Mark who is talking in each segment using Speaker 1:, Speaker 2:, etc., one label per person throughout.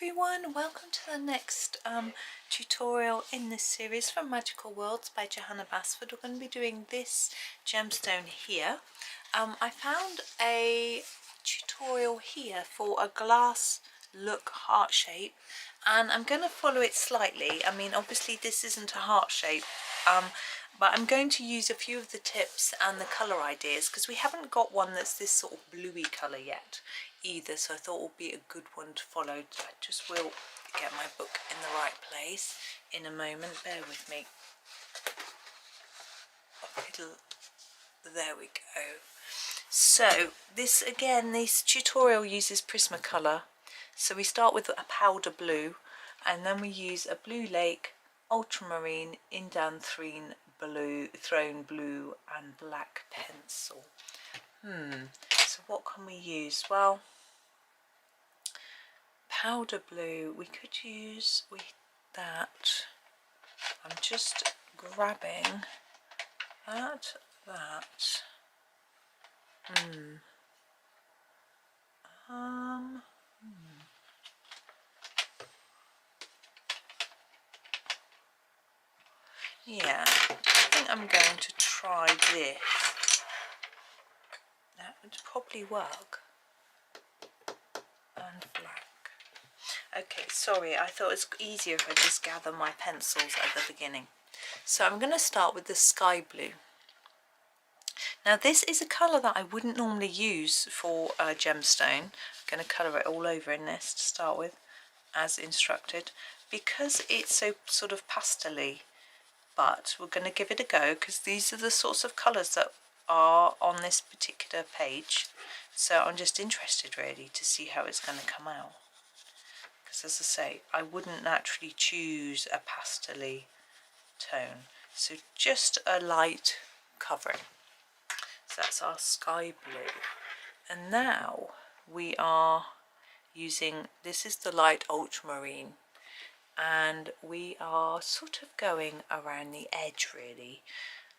Speaker 1: everyone, welcome to the next tutorial in this series from Magical Worlds by Johanna Basford. We're going to be doing this gemstone here. I found a tutorial here for a glass look heart shape, and I'm going to follow it slightly. I mean, obviously this isn't a heart shape, but I'm going to use a few of the tips and the colour ideas because we haven't got one that's this sort of bluey colour yet either, so I thought it would be a good one to follow. I just will get my book in the right place in a moment, bear with me. There we go. So this tutorial uses Prismacolor. So we start with a powder blue, and then we use a blue lake, ultramarine, indanthrene blue, throne blue and black pencil. So what can we use? Well, powder blue, we could use that. I'm just grabbing that. Yeah, I think I'm going to try this. That would probably work. And black. Okay, sorry, I thought it was easier if I just gather my pencils at the beginning. So I'm going to start with the sky blue. Now this is a colour that I wouldn't normally use for a gemstone. I'm going to colour it all over in this to start with, as instructed, because it's so sort of pastel-y. But we're going to give it a go because these are the sorts of colours that are on this particular page. So I'm just interested really to see how it's going to come out. Because as I say, I wouldn't naturally choose a pastel-y tone. So just a light covering. So that's our sky blue. And now we are using, this is the light ultramarine. And we are sort of going around the edge really.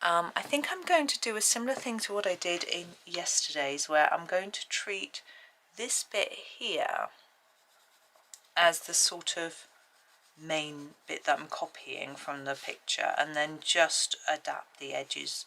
Speaker 1: I think I'm going to do a similar thing to what I did in yesterday's, where I'm going to treat this bit here as the sort of main bit that I'm copying from the picture, and then just adapt the edges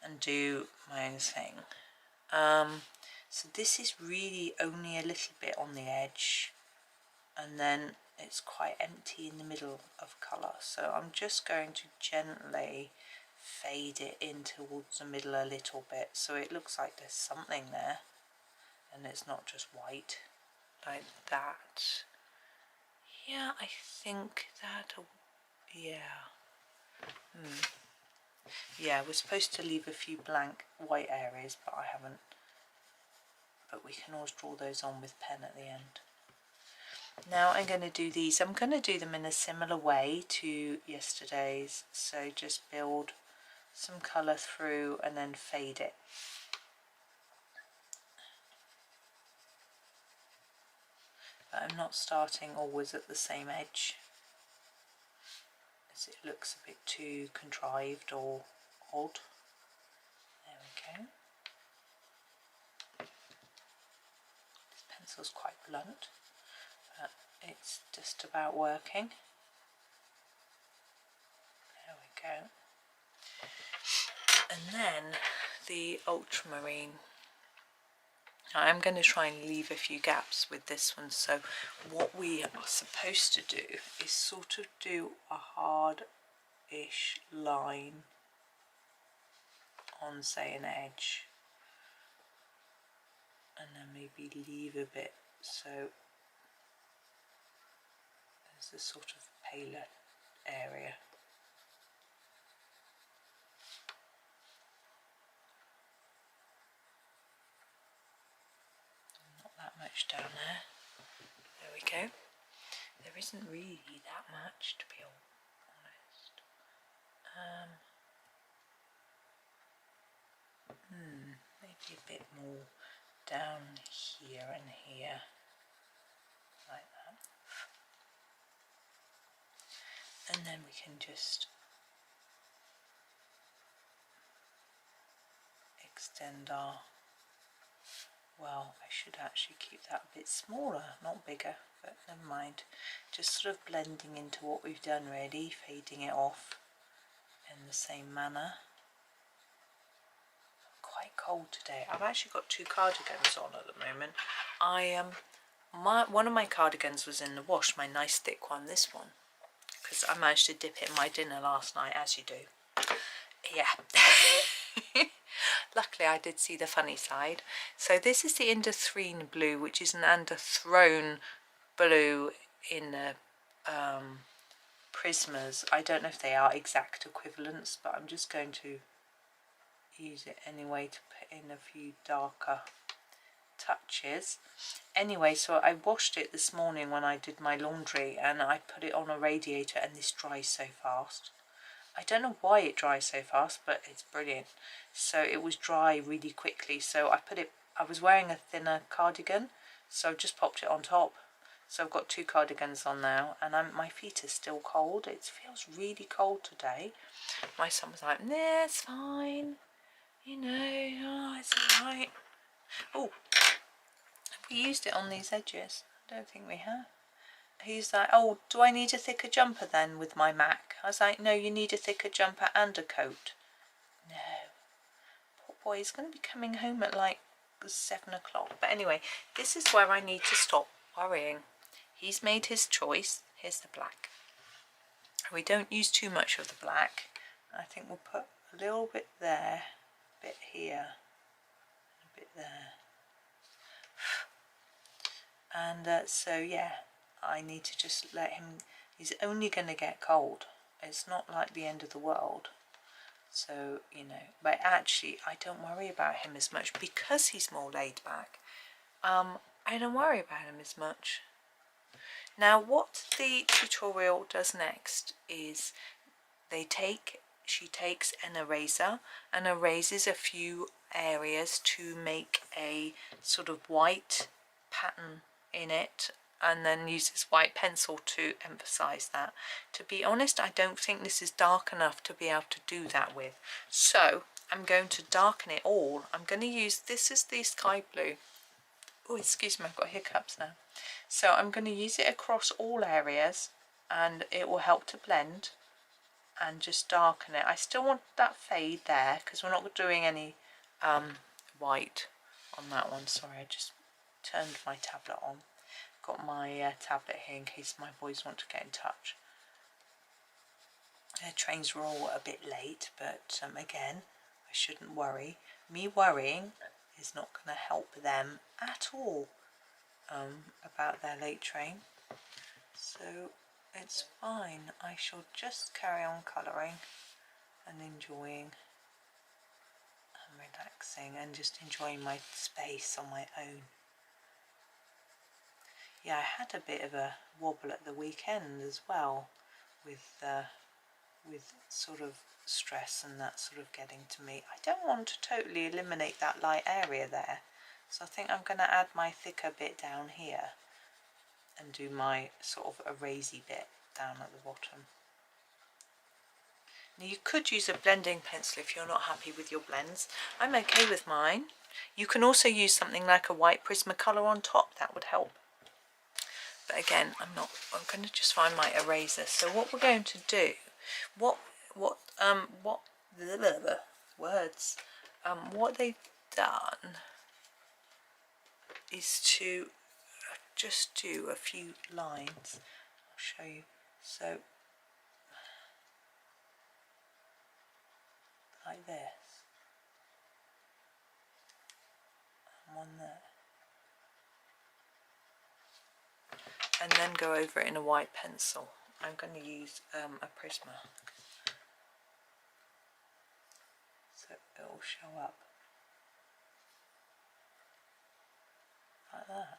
Speaker 1: and do my own thing. So this is really only a little bit on the edge, and then it's quite empty in the middle of colour, so I'm just going to gently fade it in towards the middle a little bit so it looks like there's something there and it's not just white, like that. Yeah, I think that'll, yeah. Yeah, we're supposed to leave a few blank white areas, but I haven't. But we can always draw those on with pen at the end. Now I'm going to do these. I'm going to do them in a similar way to yesterday's. So just build some colour through and then fade it. But I'm not starting always at the same edge, as it looks a bit too contrived or odd. There we go. This pencil's quite blunt, but it's just about working. There we go. And then the ultramarine. I'm going to try and leave a few gaps with this one. So what we are supposed to do is sort of do a hard-ish line on, say, an edge, and then maybe leave a bit so there's a sort of paler area. Much down there. There we go. There isn't really that much, to be honest. Maybe a bit more down here and here, like that. And then we can just extend our, well, I should actually keep that a bit smaller, not bigger, but never mind. Just sort of blending into what we've done really, fading it off in the same manner. Quite cold today. I've actually got 2 cardigans on at the moment. One of my cardigans was in the wash, my nice thick one, this one, because I managed to dip it in my dinner last night, as you do. Yeah. Luckily I did see the funny side. So this is the indanthrene blue, which is an indanthrone blue in the Prismas. I don't know if they are exact equivalents, but I'm just going to use it anyway to put in a few darker touches. Anyway, so I washed it this morning when I did my laundry, and I put it on a radiator, and this dries so fast. I don't know why it dries so fast, but it's brilliant. So it was dry really quickly, so I was wearing a thinner cardigan, so I've just popped it on top. So I've got 2 cardigans on now, and my feet are still cold. It feels really cold today. My son was like, nah, it's fine, you know, oh, it's alright. Oh, have we used it on these edges? I don't think we have. He's like, oh, do I need a thicker jumper then with my Mac? I was like, no, you need a thicker jumper and a coat. No. Poor boy, he's going to be coming home at like 7 o'clock. But anyway, this is where I need to stop worrying. He's made his choice. Here's the black. We don't use too much of the black. I think we'll put a little bit there, a bit here, a bit there. And so yeah, I need to just let him, he's only going to get cold. It's not like the end of the world. So, you know, but actually I don't worry about him as much because he's more laid back. I don't worry about him as much. Now what the tutorial does next is she takes an eraser and erases a few areas to make a sort of white pattern in it, and then uses white pencil to emphasize that. To be honest, I don't think this is dark enough to be able to do that with, so I'm going to darken it all. I'm going to use, this is the sky blue. Oh, excuse me, I've got hiccups now. So I'm going to use it across all areas, and it will help to blend and just darken it. I still want that fade there because we're not doing any white on that one. Sorry, I just turned my tablet on. Got my tablet here in case my boys want to get in touch. Their trains were all a bit late, but again, I shouldn't worry. Me worrying is not going to help them at all about their late train. So it's fine. I shall just carry on colouring and enjoying and relaxing and just enjoying my space on my own. Yeah, I had a bit of a wobble at the weekend as well with sort of stress and that sort of getting to me. I don't want to totally eliminate that light area there, so I think I'm going to add my thicker bit down here and do my sort of erasy bit down at the bottom. Now you could use a blending pencil if you're not happy with your blends. I'm okay with mine. You can also use something like a white Prismacolor on top, that would help. But again, I'm going to just find my eraser. So what we're going to do, what they've done is to just do a few lines. I'll show you. So like this, and one there, and then go over it in a white pencil. I'm going to use a Prisma, so it will show up like that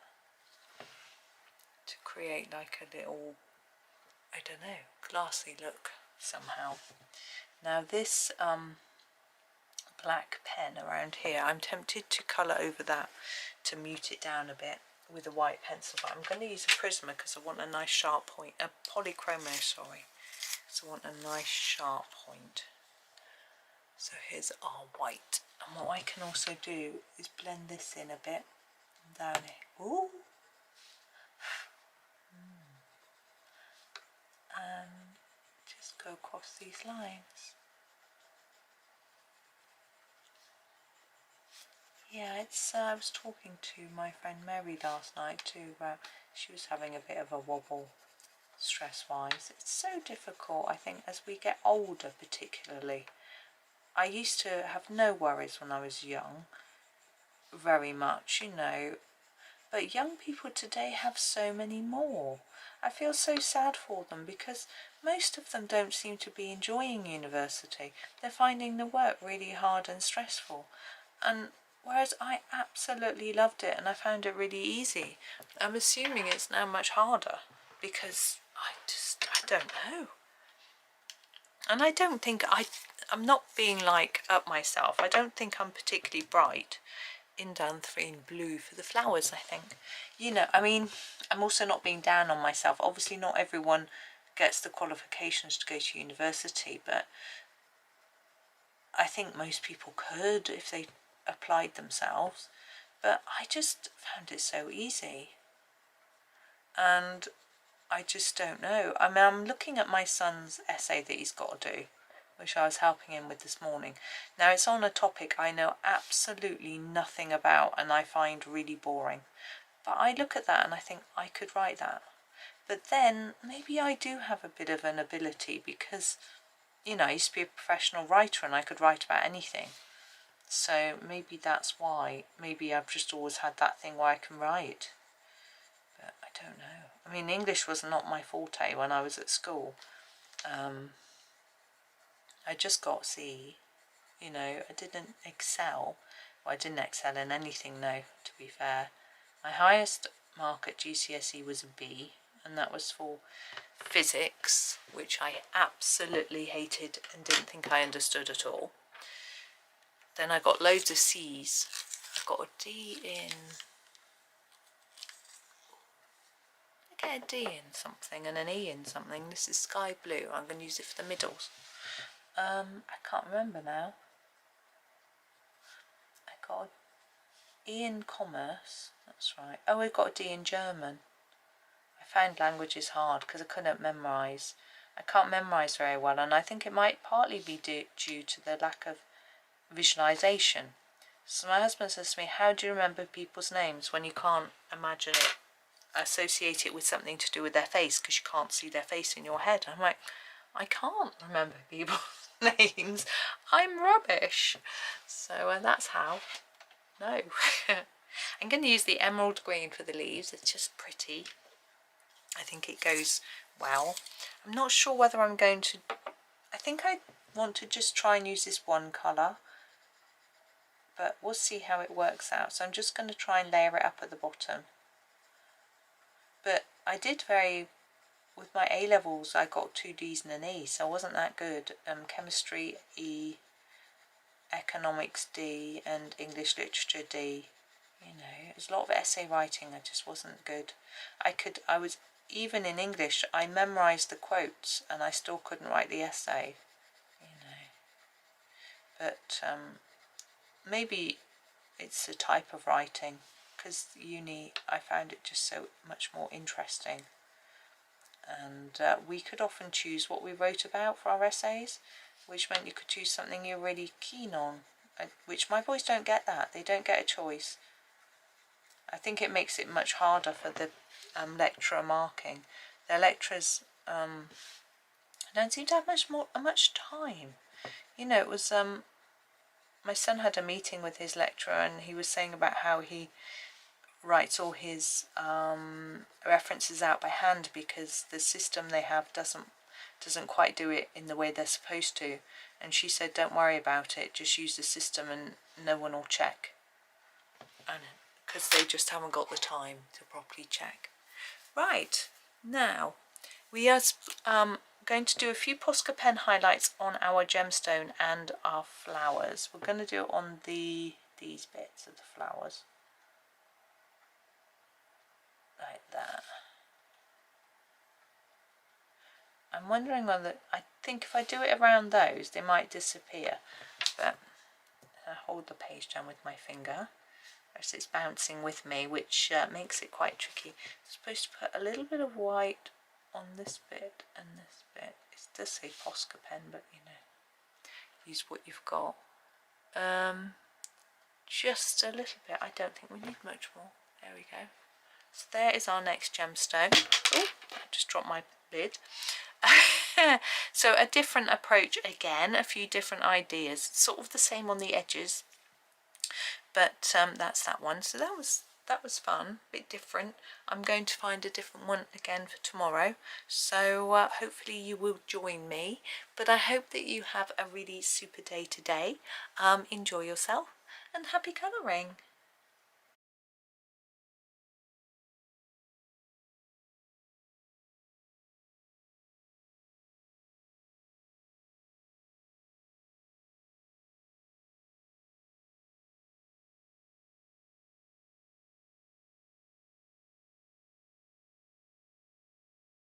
Speaker 1: to create like a little, I don't know, glassy look somehow. Now this black pen around here, I'm tempted to colour over that to mute it down a bit with a white pencil, but I'm going to use a Prisma because I want a nice sharp point, a Polychromos, sorry, so I want a nice sharp point. So here's our white, and what I can also do is blend this in a bit down here. Ooh, Just go across these lines. Yeah, it's. I was talking to my friend Mary last night too about she was having a bit of a wobble stress-wise. It's so difficult, I think, as we get older particularly. I used to have no worries when I was young, very much, you know, but young people today have so many more. I feel so sad for them because most of them don't seem to be enjoying university. They're finding the work really hard and stressful. And whereas I absolutely loved it and I found it really easy, I'm assuming it's now much harder because I don't know. And I don't think I'm not being like up myself. I don't think I'm particularly bright. Indanthrene blue for the flowers, I think. You know, I mean, I'm also not being down on myself. Obviously not everyone gets the qualifications to go to university, but I think most people could if they applied themselves. But I just found it so easy. And I just don't know. I mean, I'm looking at my son's essay that he's got to do, which I was helping him with this morning. Now, it's on a topic I know absolutely nothing about and I find really boring. But I look at that and I think I could write that. But then maybe I do have a bit of an ability because, you know, I used to be a professional writer and I could write about anything. So maybe that's why. Maybe I've just always had that thing where I can write. But I don't know. I mean, English was not my forte when I was at school. I just got C, you know, I didn't excel. Well, I didn't excel in anything, no, to be fair. My highest mark at GCSE was a B, and that was for physics, which I absolutely hated and didn't think I understood at all. Then I got loads of C's. I got a D in... I get a D in something and an E in something. This is sky blue. I'm going to use it for the middles. I can't remember now. I got an E in commerce. That's right. Oh, I got a D in German. I found languages hard because I couldn't memorise. I can't memorise very well, and I think it might partly be due to the lack of visualisation. So my husband says to me, how do you remember people's names when you can't imagine it, associate it with something to do with their face because you can't see their face in your head? I'm like, I can't remember people's names. I'm rubbish. So that's how. No. I'm going to use the emerald green for the leaves. It's just pretty. I think it goes well. I'm not sure whether I'm going to... I think I want to just try and use this one colour. But we'll see how it works out. So I'm just going to try and layer it up at the bottom. But I did with my A-levels, I got 2 Ds and an E, so I wasn't that good. Chemistry E, economics D, and English literature D. You know, it was a lot of essay writing. I just wasn't good. Even in English, I memorised the quotes, and I still couldn't write the essay. You know, but maybe it's a type of writing, because uni, I found it just so much more interesting. And we could often choose what we wrote about for our essays, which meant you could choose something you're really keen on, which my boys don't get that. They don't get a choice. I think it makes it much harder for the lecturer marking. Their lecturers don't seem to have much time. You know, it was my son had a meeting with his lecturer and he was saying about how he writes all his references out by hand because the system they have doesn't quite do it in the way they're supposed to. And she said, don't worry about it, just use the system and no one will check. And because they just haven't got the time to properly check. Right, now we are going to do a few Posca pen highlights on our gemstone and our flowers. We're going to do it on these bits of the flowers. Like that. I'm wondering whether, I think if I do it around those, they might disappear. But I hold the page down with my finger. It's bouncing with me, which makes it quite tricky. I'm supposed to put a little bit of white on this bit and this bit. It does say Posca pen, but you know, use what you've got. Just a little bit. I don't think we need much more. There we go. So there is our next gemstone. Oh, I just dropped my lid. So a different approach again, a few different ideas. Sort of the same on the edges, but that's that one. So that was fun, a bit different. I'm going to find a different one again for tomorrow, so hopefully you will join me. But I hope that you have a really super day today. Enjoy yourself and happy colouring.